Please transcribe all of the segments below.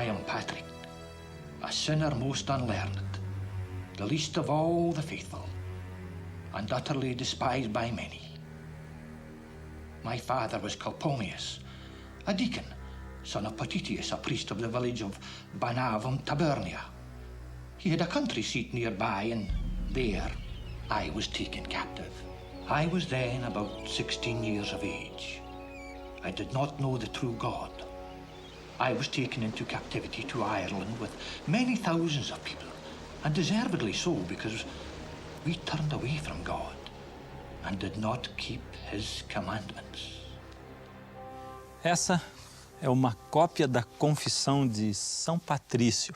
I am Patrick, a sinner most unlearned, the least of all the faithful, and utterly despised by many. My father was Calpurnius, a deacon, son of Potitius, a priest of the village of Banavum, Tabernia. He had a country seat nearby, and there I was taken captive. I was then about 16 years of age. I did not know the true God. I was taken into captivity to Ireland with many thousands of people, and deservedly so, because we turned away from God and did not keep his commandments. Essa é uma cópia da Confissão de São Patrício,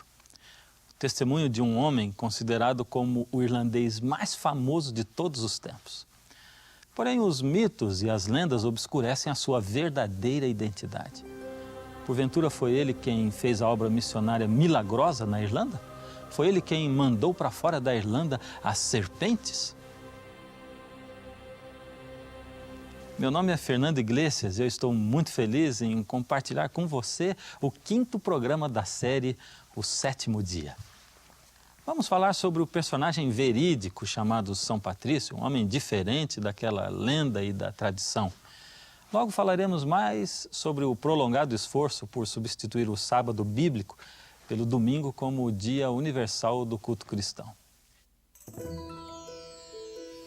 o testemunho de um homem considerado como o irlandês mais famoso de todos os tempos. Porém, os mitos e as lendas obscurecem a sua verdadeira identidade. Porventura foi ele quem fez a obra missionária milagrosa na Irlanda? Foi ele quem mandou para fora da Irlanda as serpentes? Meu nome é Fernando Iglesias e eu estou muito feliz em compartilhar com você o 5º programa da série O Sétimo Dia. Vamos falar sobre o personagem verídico chamado São Patrício, um homem diferente daquela lenda e da tradição. Logo falaremos mais sobre o prolongado esforço por substituir o sábado bíblico pelo domingo como o dia universal do culto cristão.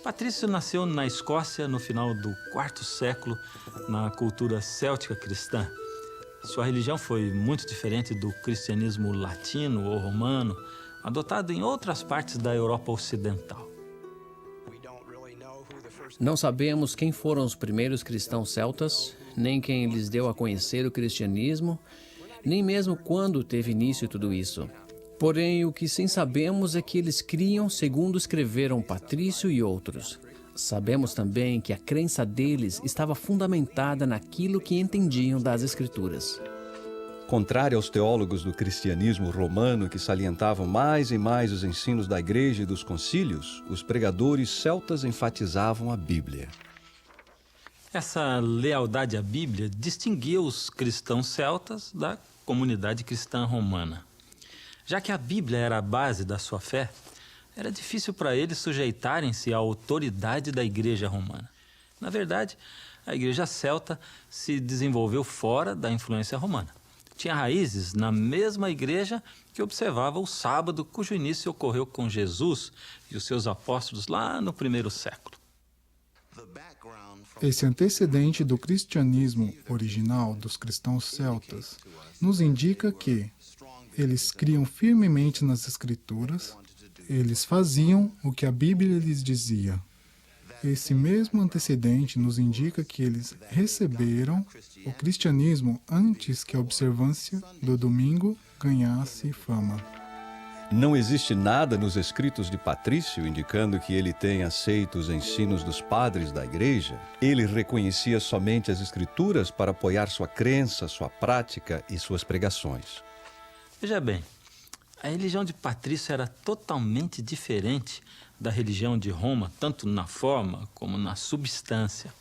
Patrício nasceu na Escócia no final do IV século, na cultura céltica cristã. Sua religião foi muito diferente do cristianismo latino ou romano, adotado em outras partes da Europa Ocidental. Não sabemos quem foram os primeiros cristãos celtas, nem quem lhes deu a conhecer o cristianismo, nem mesmo quando teve início tudo isso. Porém, o que sim sabemos é que eles criam segundo escreveram Patrício e outros. Sabemos também que a crença deles estava fundamentada naquilo que entendiam das Escrituras. Contrário aos teólogos do cristianismo romano que salientavam mais e mais os ensinos da igreja e dos concílios, os pregadores celtas enfatizavam a Bíblia. Essa lealdade à Bíblia distinguia os cristãos celtas da comunidade cristã romana. Já que a Bíblia era a base da sua fé, era difícil para eles sujeitarem-se à autoridade da igreja romana. Na verdade, a igreja celta se desenvolveu fora da influência romana. Tinha raízes na mesma igreja que observava o sábado, cujo início ocorreu com Jesus e os seus apóstolos lá no I século. Esse antecedente do cristianismo original dos cristãos celtas nos indica que eles criam firmemente nas Escrituras, eles faziam o que a Bíblia lhes dizia. Esse mesmo antecedente nos indica que eles receberam o cristianismo antes que a observância do domingo ganhasse fama. Não existe nada nos escritos de Patrício indicando que ele tenha aceito os ensinos dos padres da igreja. Ele reconhecia somente as Escrituras para apoiar sua crença, sua prática e suas pregações. Veja bem, a religião de Patrício era totalmente diferente da religião de Roma, tanto na forma como na substância.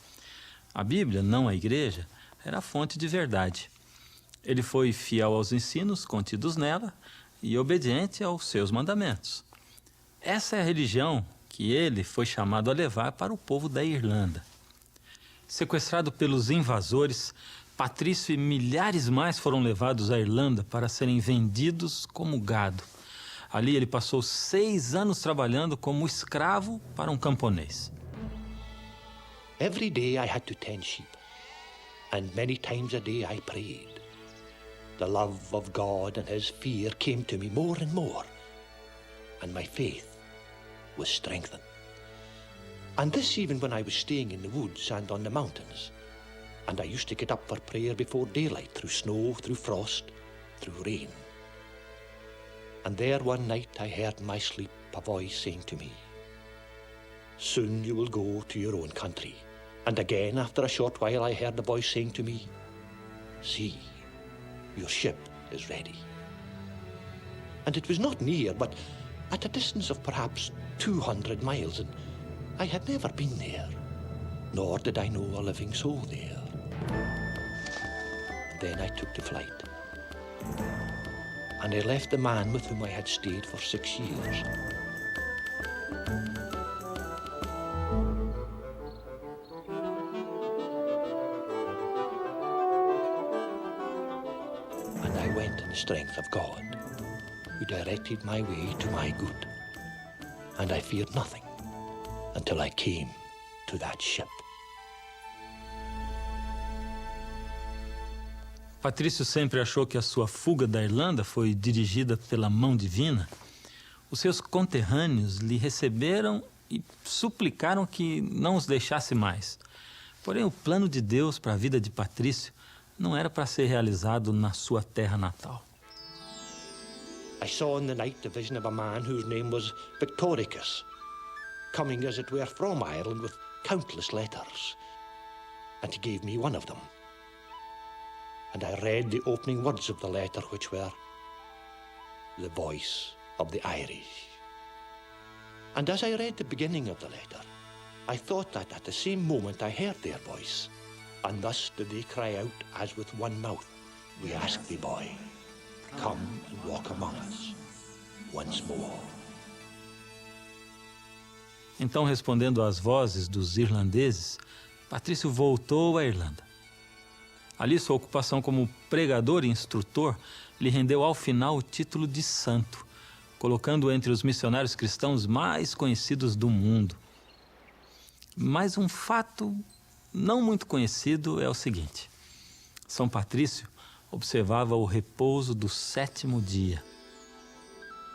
A Bíblia, não a igreja, era a fonte de verdade. Ele foi fiel aos ensinos contidos nela e obediente aos seus mandamentos. Essa é a religião que ele foi chamado a levar para o povo da Irlanda. Sequestrado pelos invasores, Patrício e milhares mais foram levados à Irlanda para serem vendidos como gado. Ali ele passou 6 anos trabalhando como escravo para um camponês. Every day I had to tend sheep, and many times a day I prayed. The love of God and his fear came to me more and more, and my faith was strengthened. And this even when I was staying in the woods and on the mountains. And I used to get up for prayer before daylight, through snow, through frost, through rain. And there one night I heard in my sleep a voice saying to me, "Soon you will go to your own country." And again, after a short while, I heard the voice saying to me, "See, your ship is ready." And it was not near, but at a distance of perhaps 200 miles, and I had never been there, nor did I know a living soul there. And then I took to flight. and I left the man with whom I had stayed for 6 years. And I went in the strength of God, who directed my way to my good. And I feared nothing until I came to that ship. Patrício sempre achou que a sua fuga da Irlanda foi dirigida pela mão divina. Os seus conterrâneos lhe receberam e suplicaram que não os deixasse mais. Porém, o plano de Deus para a vida de Patrício não era para ser realizado na sua terra natal. I saw in the night the vision of a man whose name was Victoricus, coming as it were from Ireland with countless letters. And he gave me one of them. And I read the opening words of the letter, which were, "The voice of the Irish." And as I read the beginning of the letter, I thought that at the same moment I heard their voice, and thus did they cry out as with one mouth, "We ask thee, boy, come and walk among us once more." Então, respondendo às vozes dos irlandeses, Patrício voltou à Irlanda. Ali, sua ocupação como pregador e instrutor lhe rendeu ao final o título de santo, colocando-o entre os missionários cristãos mais conhecidos do mundo. Mas um fato não muito conhecido é o seguinte: São Patrício observava o repouso do 7º dia.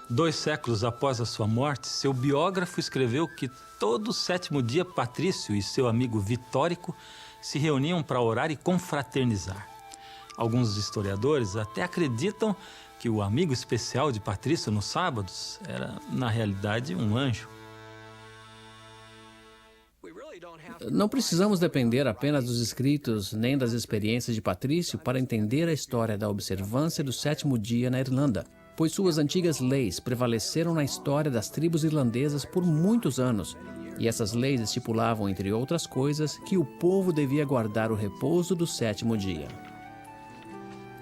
2 séculos após a sua morte, seu biógrafo escreveu que todo o 7º dia Patrício e seu amigo Vitórico se reuniam para orar e confraternizar. Alguns historiadores até acreditam que o amigo especial de Patrício nos sábados era, na realidade, um anjo. Não precisamos depender apenas dos escritos nem das experiências de Patrício para entender a história da observância do 7º dia na Irlanda, pois suas antigas leis prevaleceram na história das tribos irlandesas por muitos anos, e essas leis estipulavam, entre outras coisas, que o povo devia guardar o repouso do 7º dia.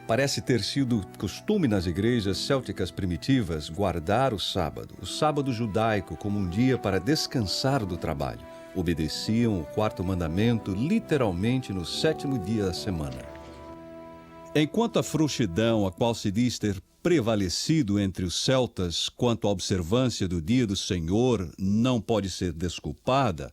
Parece ter sido costume nas igrejas célticas primitivas guardar o sábado judaico, como um dia para descansar do trabalho. Obedeciam o 4º mandamento literalmente no 7º dia da semana. Enquanto a frouxidão a qual se diz ter prevalecido entre os celtas quanto à observância do dia do Senhor não pode ser desculpada,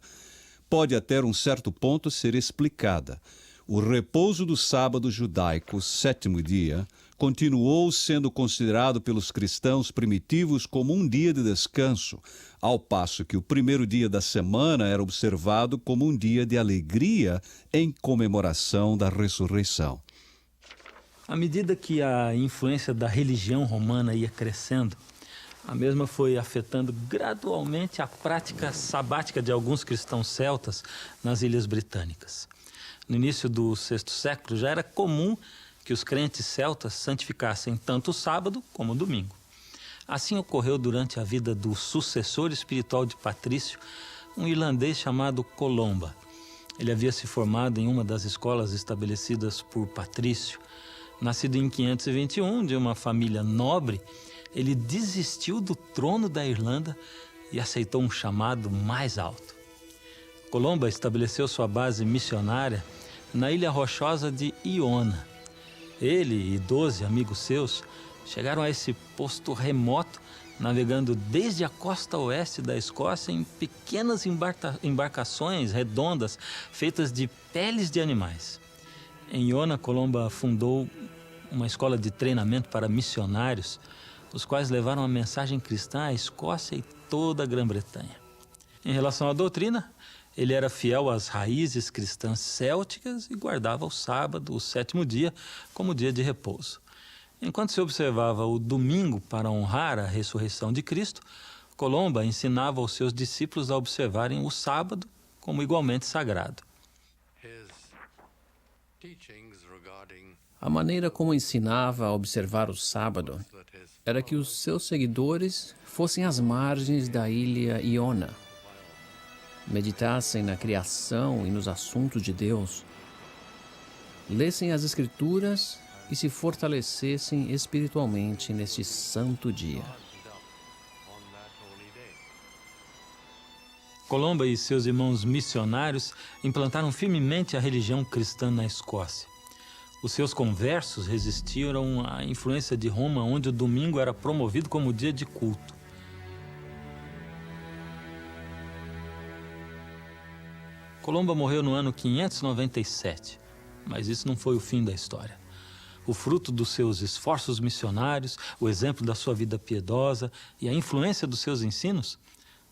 pode até um certo ponto ser explicada. O repouso do sábado judaico, 7º dia, continuou sendo considerado pelos cristãos primitivos como um dia de descanso, ao passo que o 1º dia da semana era observado como um dia de alegria em comemoração da ressurreição. À medida que a influência da religião romana ia crescendo, a mesma foi afetando gradualmente a prática sabática de alguns cristãos celtas nas Ilhas Britânicas. No início do 6º século, já era comum que os crentes celtas santificassem tanto o sábado como o domingo. Assim ocorreu durante a vida do sucessor espiritual de Patrício, um irlandês chamado Colomba. Ele havia se formado em uma das escolas estabelecidas por Patrício. Nascido em 521, de uma família nobre, ele desistiu do trono da Irlanda e aceitou um chamado mais alto. Colomba estabeleceu sua base missionária na ilha rochosa de Iona. Ele e 12 amigos seus chegaram a esse posto remoto, navegando desde a costa oeste da Escócia em pequenas embarcações redondas feitas de peles de animais. Em Iona, Colomba fundou uma escola de treinamento para missionários, os quais levaram a mensagem cristã à Escócia e toda a Grã-Bretanha. Em relação à doutrina, ele era fiel às raízes cristãs célticas e guardava o sábado, o 7º dia, como dia de repouso. Enquanto se observava o domingo para honrar a ressurreição de Cristo, Colomba ensinava aos seus discípulos a observarem o sábado como igualmente sagrado. A maneira como ensinava a observar o sábado era que os seus seguidores fossem às margens da ilha Iona, meditassem na criação e nos assuntos de Deus, lessem as Escrituras e se fortalecessem espiritualmente neste santo dia. Colomba e seus irmãos missionários implantaram firmemente a religião cristã na Escócia. Os seus conversos resistiram à influência de Roma, onde o domingo era promovido como dia de culto. Colomba morreu no ano 597, mas isso não foi o fim da história. O fruto dos seus esforços missionários, o exemplo da sua vida piedosa e a influência dos seus ensinos,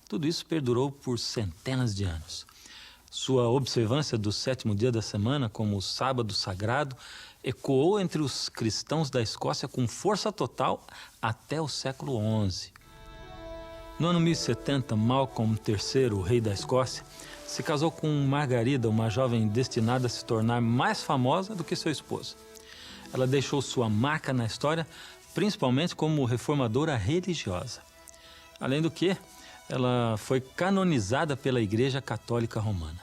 tudo isso perdurou por centenas de anos. Sua observância do 7º dia da semana como o sábado sagrado ecoou entre os cristãos da Escócia com força total até o século XI. No ano 1070, Malcolm III, o rei da Escócia, se casou com Margarida, uma jovem destinada a se tornar mais famosa do que seu esposo. Ela deixou sua marca na história, principalmente como reformadora religiosa. Além do que, ela foi canonizada pela Igreja Católica Romana.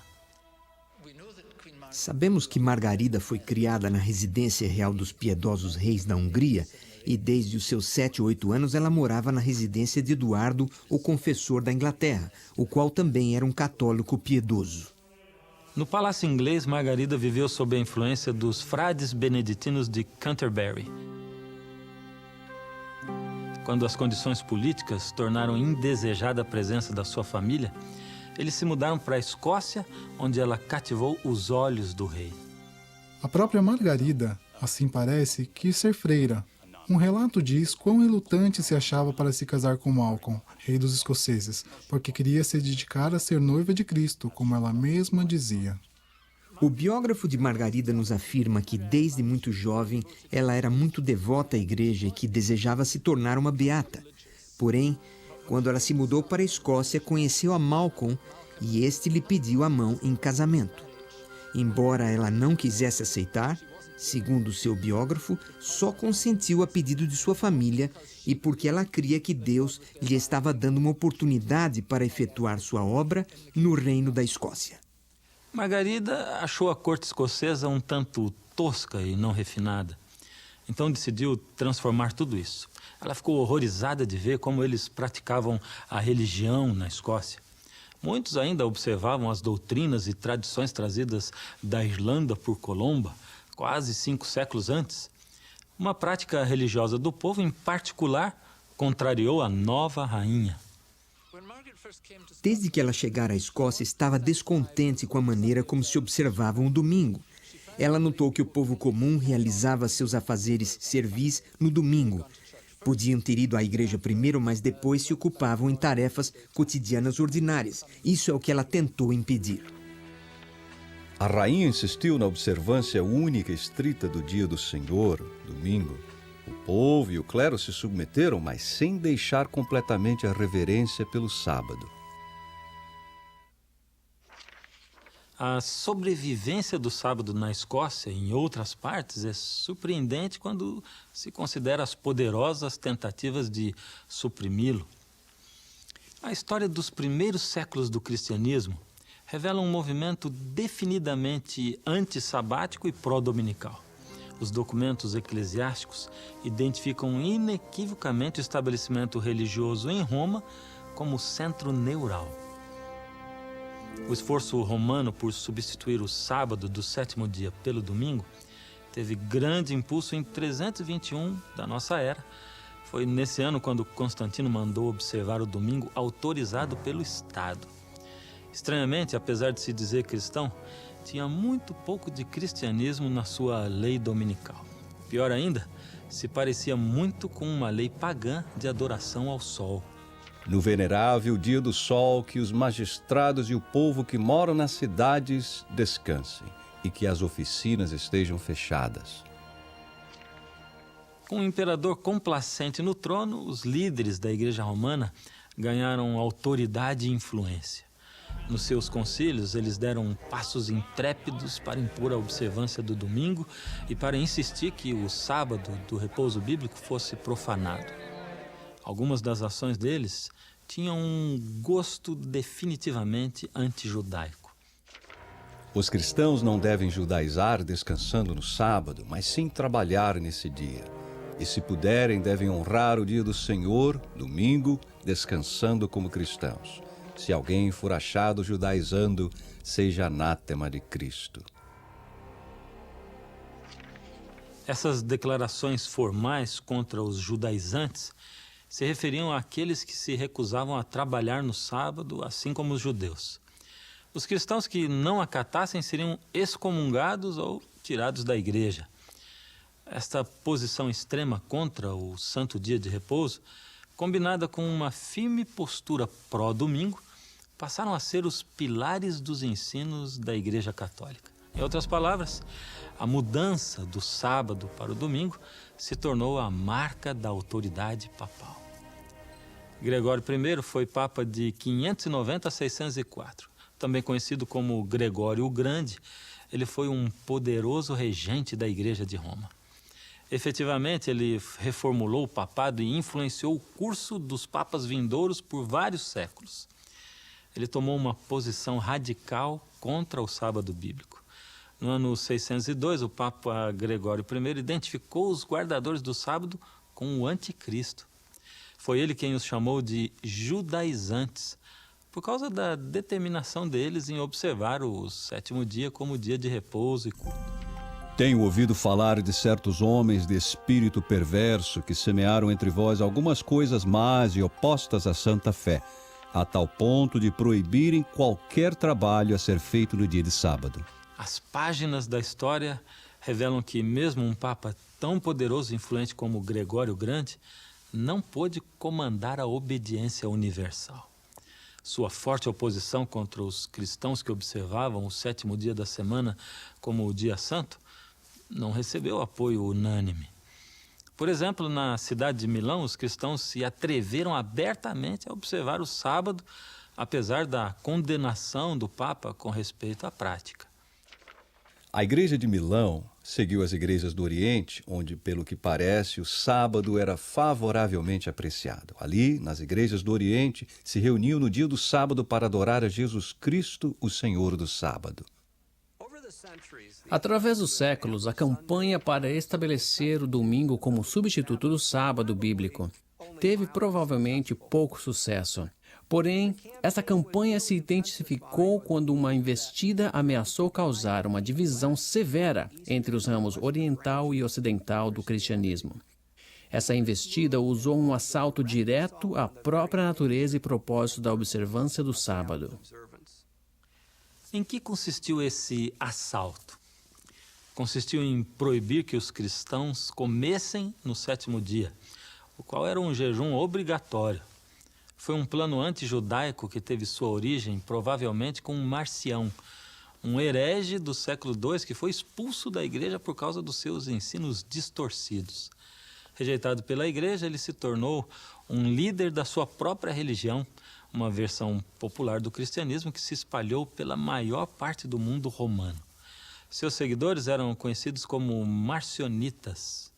Sabemos que Margarida foi criada na residência real dos piedosos reis da Hungria e desde os seus 7 ou 8 anos ela morava na residência de Eduardo, o confessor da Inglaterra, o qual também era um católico piedoso. No Palácio Inglês, Margarida viveu sob a influência dos frades beneditinos de Canterbury. Quando as condições políticas tornaram indesejada a presença da sua família, eles se mudaram para a Escócia, onde ela cativou os olhos do rei. A própria Margarida, assim parece, quis ser freira. Um relato diz quão relutante se achava para se casar com Malcolm, rei dos escoceses, porque queria se dedicar a ser noiva de Cristo, como ela mesma dizia. O biógrafo de Margarida nos afirma que, desde muito jovem, ela era muito devota à igreja e que desejava se tornar uma beata. Porém, quando ela se mudou para a Escócia, conheceu a Malcolm e este lhe pediu a mão em casamento. Embora ela não quisesse aceitar, segundo seu biógrafo, só consentiu a pedido de sua família e porque ela cria que Deus lhe estava dando uma oportunidade para efetuar sua obra no reino da Escócia. Margarida achou a corte escocesa um tanto tosca e não refinada. Então decidiu transformar tudo isso. Ela ficou horrorizada de ver como eles praticavam a religião na Escócia. Muitos ainda observavam as doutrinas e tradições trazidas da Irlanda por Colomba, quase 5 séculos antes. Uma prática religiosa do povo, em particular, contrariou a nova rainha. Desde que ela chegara à Escócia, estava descontente com a maneira como se observavam o domingo. Ela notou que o povo comum realizava seus afazeres servis no domingo. Podiam ter ido à igreja primeiro, mas depois se ocupavam em tarefas cotidianas ordinárias. Isso é o que ela tentou impedir. A rainha insistiu na observância única e estrita do dia do Senhor, domingo. O povo e o clero se submeteram, mas sem deixar completamente a reverência pelo sábado. A sobrevivência do sábado na Escócia e em outras partes é surpreendente quando se considera as poderosas tentativas de suprimi-lo. A história dos primeiros séculos do cristianismo revela um movimento definidamente antissabático e pró-dominical. Os documentos eclesiásticos identificam inequivocamente o estabelecimento religioso em Roma como centro neural. O esforço romano por substituir o sábado do 7º dia pelo domingo teve grande impulso em 321 da nossa era. Foi nesse ano quando Constantino mandou observar o domingo autorizado pelo Estado. Estranhamente, apesar de se dizer cristão, tinha muito pouco de cristianismo na sua lei dominical. Pior ainda, se parecia muito com uma lei pagã de adoração ao sol. No venerável dia do sol, que os magistrados e o povo que moram nas cidades descansem e que as oficinas estejam fechadas. Com o imperador complacente no trono, os líderes da Igreja Romana ganharam autoridade e influência. Nos seus concílios, eles deram passos intrépidos para impor a observância do domingo e para insistir que o sábado do repouso bíblico fosse profanado. Algumas das ações deles tinham um gosto definitivamente antijudaico. Os cristãos não devem judaizar descansando no sábado, mas sim trabalhar nesse dia. E se puderem, devem honrar o dia do Senhor, domingo, descansando como cristãos. Se alguém for achado judaizando, seja anátema de Cristo. Essas declarações formais contra os judaizantes se referiam àqueles que se recusavam a trabalhar no sábado, assim como os judeus. Os cristãos que não acatassem seriam excomungados ou tirados da igreja. Esta posição extrema contra o santo dia de repouso, combinada com uma firme postura pró-domingo, passaram a ser os pilares dos ensinos da Igreja Católica. Em outras palavras, a mudança do sábado para o domingo se tornou a marca da autoridade papal. Gregório I foi papa de 590 a 604. Também conhecido como Gregório o Grande, ele foi um poderoso regente da Igreja de Roma. Efetivamente, ele reformulou o papado e influenciou o curso dos papas vindouros por vários séculos. Ele tomou uma posição radical contra o sábado bíblico. No ano 602, o Papa Gregório I identificou os guardadores do sábado com o anticristo. Foi ele quem os chamou de judaizantes, por causa da determinação deles em observar o sétimo dia como dia de repouso e culto. Tenho ouvido falar de certos homens de espírito perverso que semearam entre vós algumas coisas más e opostas à santa fé, a tal ponto de proibirem qualquer trabalho a ser feito no dia de sábado. As páginas da história revelam que mesmo um papa tão poderoso e influente como Gregório o Grande não pôde comandar a obediência universal. Sua forte oposição contra os cristãos que observavam o sétimo dia da semana como o dia santo não recebeu apoio unânime. Por exemplo, na cidade de Milão, os cristãos se atreveram abertamente a observar o sábado, apesar da condenação do Papa com respeito à prática. A igreja de Milão seguiu as igrejas do Oriente, onde, pelo que parece, o sábado era favoravelmente apreciado. Ali, nas igrejas do Oriente, se reuniam no dia do sábado para adorar a Jesus Cristo, o Senhor do sábado. Através dos séculos, a campanha para estabelecer o domingo como substituto do sábado bíblico teve provavelmente pouco sucesso. Porém, essa campanha se intensificou quando uma investida ameaçou causar uma divisão severa entre os ramos oriental e ocidental do cristianismo. Essa investida usou um assalto direto à própria natureza e propósito da observância do sábado. Em que consistiu esse assalto? Consistiu em proibir que os cristãos comessem no sétimo dia, o qual era um jejum obrigatório. Foi um plano anti-judaico que teve sua origem provavelmente com Marcião, um herege do século II que foi expulso da igreja por causa dos seus ensinos distorcidos. Rejeitado pela igreja, ele se tornou um líder da sua própria religião, uma versão popular do cristianismo que se espalhou pela maior parte do mundo romano. Seus seguidores eram conhecidos como marcionitas.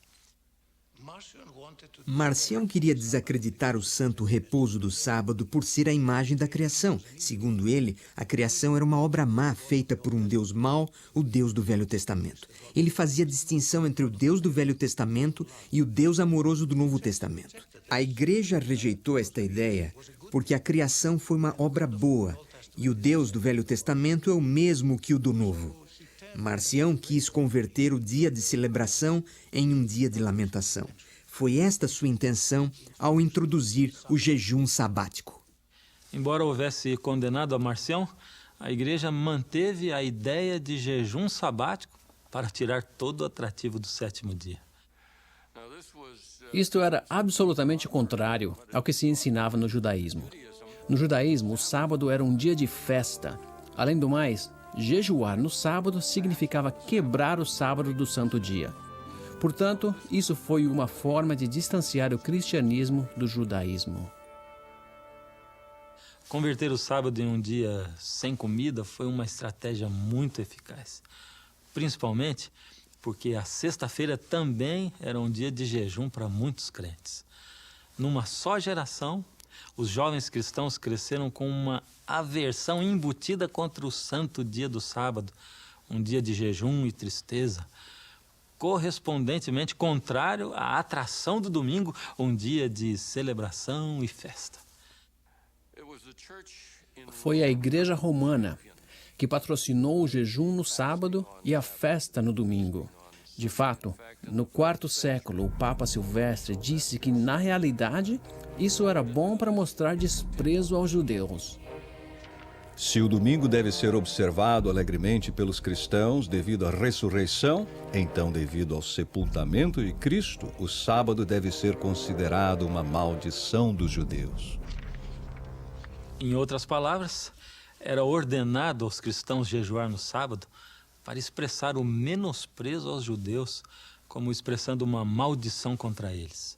Marcião queria desacreditar o santo repouso do sábado por ser a imagem da criação. Segundo ele, a criação era uma obra má feita por um Deus mau, o Deus do Velho Testamento. Ele fazia distinção entre o Deus do Velho Testamento e o Deus amoroso do Novo Testamento. A igreja rejeitou esta ideia porque a criação foi uma obra boa e o Deus do Velho Testamento é o mesmo que o do Novo. Marcião quis converter o dia de celebração em um dia de lamentação. Foi esta sua intenção ao introduzir o jejum sabático. Embora houvesse condenado a Marcião, a igreja manteve a ideia de jejum sabático para tirar todo o atrativo do sétimo dia. Isto era absolutamente contrário ao que se ensinava no judaísmo. No judaísmo, o sábado era um dia de festa. Além do mais, jejuar no sábado significava quebrar o sábado do santo dia. Portanto, isso foi uma forma de distanciar o cristianismo do judaísmo. Converter o sábado em um dia sem comida foi uma estratégia muito eficaz. Principalmente porque a sexta-feira também era um dia de jejum para muitos crentes. Numa só geração, Os jovens cristãos cresceram com uma aversão embutida contra o santo dia do sábado, um dia de jejum e tristeza, correspondentemente contrário à atração do domingo, um dia de celebração e festa. Foi a Igreja Romana que patrocinou o jejum no sábado e a festa no domingo. De fato, no IV século, o Papa Silvestre disse que, na realidade, isso era bom para mostrar desprezo aos judeus. Se o domingo deve ser observado alegremente pelos cristãos devido à ressurreição, então, devido ao sepultamento de Cristo, o sábado deve ser considerado uma maldição dos judeus. Em outras palavras, era ordenado aos cristãos jejuar no sábado para expressar o menosprezo aos judeus, como expressando uma maldição contra eles.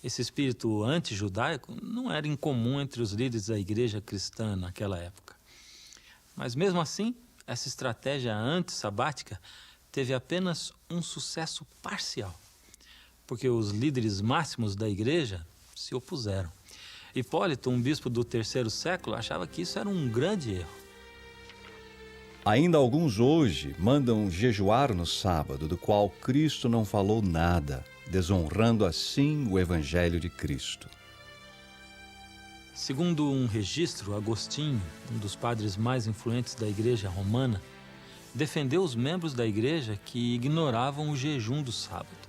Esse espírito anti-judaico não era incomum entre os líderes da igreja cristã naquela época. Mas mesmo assim, essa estratégia anti-sabática teve apenas um sucesso parcial, porque os líderes máximos da igreja se opuseram. Hipólito, um bispo do III século, achava que isso era um grande erro. Ainda alguns hoje mandam jejuar no sábado, do qual Cristo não falou nada, desonrando assim o Evangelho de Cristo. Segundo um registro, Agostinho, um dos padres mais influentes da igreja romana, defendeu os membros da igreja que ignoravam o jejum do sábado.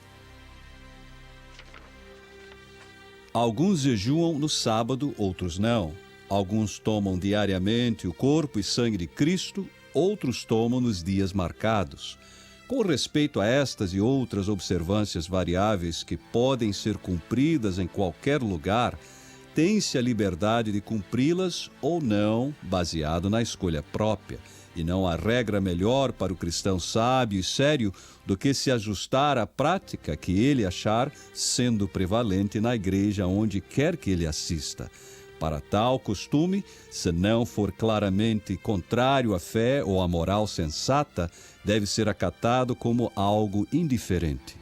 Alguns jejuam no sábado, outros não. Alguns tomam diariamente o corpo e sangue de Cristo, outros tomam nos dias marcados. Com respeito a estas e outras observâncias variáveis que podem ser cumpridas em qualquer lugar, tem-se a liberdade de cumpri-las ou não, baseado na escolha própria. E não há regra melhor para o cristão sábio e sério do que se ajustar à prática que ele achar sendo prevalente na igreja onde quer que ele assista. Para tal costume, se não for claramente contrário à fé ou à moral sensata, deve ser acatado como algo indiferente.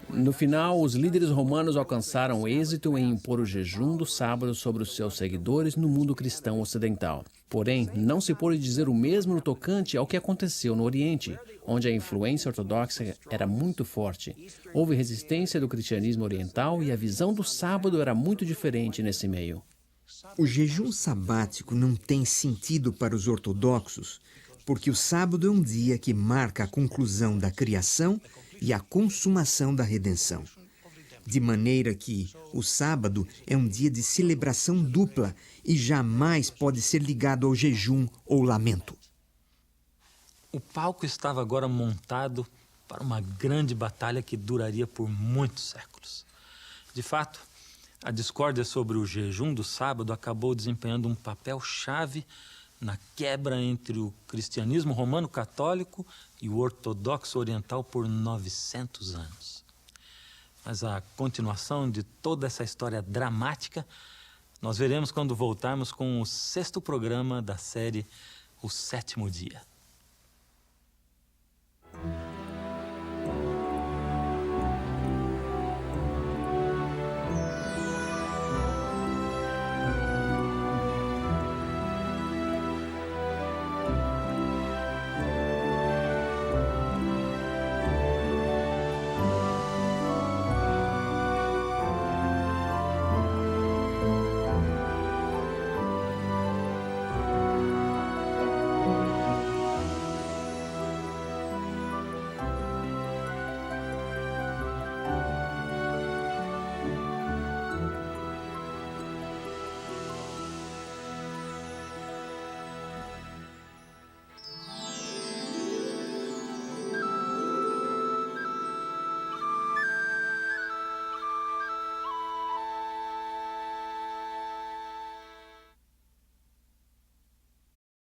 No final, os líderes romanos alcançaram êxito em impor o jejum do sábado sobre os seus seguidores no mundo cristão ocidental. Porém, não se pôde dizer o mesmo no tocante ao que aconteceu no Oriente, onde a influência ortodoxa era muito forte. Houve resistência do cristianismo oriental e a visão do sábado era muito diferente nesse meio. O jejum sabático não tem sentido para os ortodoxos, porque o sábado é um dia que marca a conclusão da criação e a consumação da redenção. De maneira que o sábado é um dia de celebração dupla e jamais pode ser ligado ao jejum ou lamento. O palco estava agora montado para uma grande batalha que duraria por muitos séculos. De fato, a discórdia sobre o jejum do sábado acabou desempenhando um papel-chave na quebra entre o cristianismo romano católico e o ortodoxo oriental por 900 anos. Mas a continuação de toda essa história dramática nós veremos quando voltarmos com o 6º programa da série O Sétimo Dia.